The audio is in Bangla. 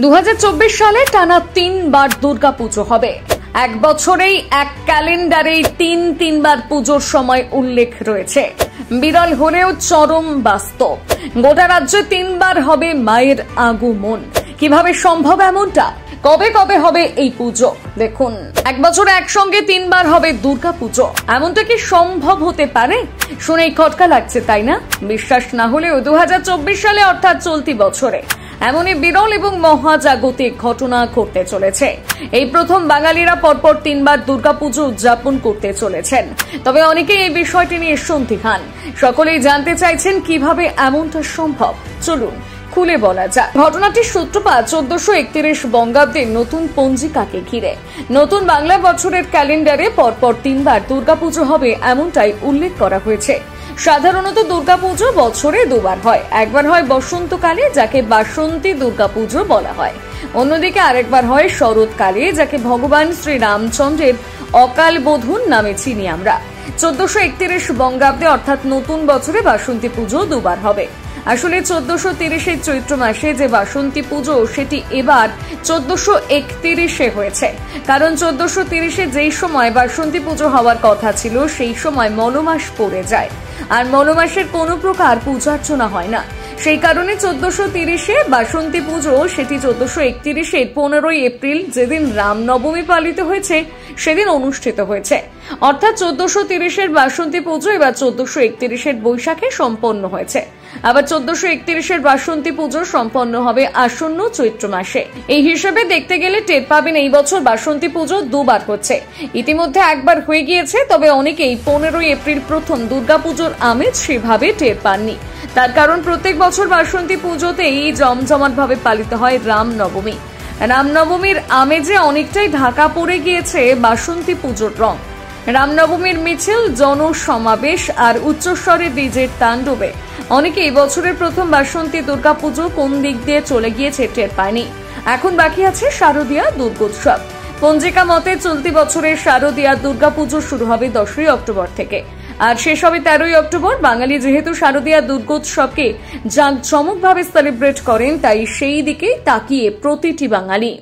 2024 সালে টানা 3 বার দুর্গাপুজো হবে। এক বছরেই এক ক্যালেন্ডারে তিনবার পুজোর সময় উল্লেখ রয়েছে। বিরল হলেও চরম বাস্তব। গোটা রাজ্যে 3 বার হবে মায়ের আগমন। কিভাবে সম্ভব এমনটা? কবে কবে হবে এই পুজো? দেখুন, এক বছরে একসঙ্গে 3 বার হবে দুর্গাপুজো। এমনটা কি সম্ভব হতে পারে? শুনেই খটকা লাগছে, তাই না? বিশ্বাস না হলেও 2024 সালে অর্থাৎ চলতি বছরে এমনই বিরল এবং মহাজাগতিক ঘটনা ঘটতে চলেছে। এই প্রথম বাঙালিরা পরপর 3 বার দুর্গাপুজো উদযাপন করতে চলেছেন। তবে অনেকেই এই বিষয়টি নিয়ে সন্দিহান। সকলেই জানতে চাইছেন কিভাবে এমনটা সম্ভব। চলুন খুলে বলা যাক। ঘটনাটির সূত্রপাত 1431 বঙ্গাব্দের নতুন পঞ্জিকাকে ঘিরে। নতুন বাংলা বছরের ক্যালেন্ডারে পরপর 3 বার দুর্গাপুজো হবে এমনটাই উল্লেখ করা হয়েছে। সাধারণত দুর্গাপুজো বছরে 2 বার হয়। একবার হয় বসন্তকালে, যাকে বাসন্তী দুর্গাপুজো বলা হয়। অন্যদিকে আরেকবার হয় শরৎকালে, যাকে ভগবান শ্রী রামচন্দ্রের অকাল বোধন নামে চিনি আমরা। 1431 বঙ্গাব্দে অর্থাৎ নতুন বছরে বাসন্তী পুজো 2 বার হবে। আসলে 1430 চৈত্র মাসে যে বাসন্তী পুজো, সেটি এবার 1431 হয়েছে। কারণ 1430 যেই সময় বাসন্তী পুজো হওয়ার কথা ছিল, সেই সময় মলমাস পড়ে যায়, আর মলমাসের কোনো প্রকার পূজার্চনা হয় না। সেই কারণে 1430 বাসন্তী পুজো, সেটি 1431 15 এপ্রিল, যেদিন রামনবমী পালিত হয়েছে, সেদিন অনুষ্ঠিত হয়েছে। অর্থাৎ 1430 বাসন্তী পুজো এবার 1431 বৈশাখে সম্পন্ন হয়েছে। আবার 1431 বাসন্তী পুজো সম্পন্ন হবে আসন্ন চৈত্র মাসে। এই হিসেবে দেখতে গেলে টের পাবেন এই বছর বাসন্তী পুজো 2 বার হচ্ছে। ইতিমধ্যে একবার হয়ে গিয়েছে, তবে অনেকেই 15 এপ্রিল প্রথম দুর্গাপুজোর আমেজ সেভাবে টের পাননি। তার কারণ প্রত্যেক বছর বাসন্তী পুজোতেই জমজমাটভাবে পালিত হয় রামনবমী। রামনবমীর আমেজে অনেকটাই ঢাকা পড়ে গিয়েছে বাসন্তী পুজোর রং। রামনবমীর মিছিল, জনসমাবেশ আর উচ্চস্বরে ডিজের তাণ্ডবে অনেকে এই বছরের প্রথম বাসন্তী দুর্গাপুজো কোন দিক দিয়ে চলে গিয়েছে টের পায়নি। এখন বাকি আছে শারদীয়া দুর্গোৎসব। পঞ্জিকা মতে চলতি বছরের শারদীয়া দুর্গাপুজো শুরু হবে 10 অক্টোবর থেকে, আর শেষ হবে 13 অক্টোবর। বাঙালি যেহেতু শারদীয়া দুর্গোৎসবকে জাঁকজমকভাবে সেলিব্রেট করেন, তাই সেই দিকেই তাকিয়ে প্রতিটি বাঙালি।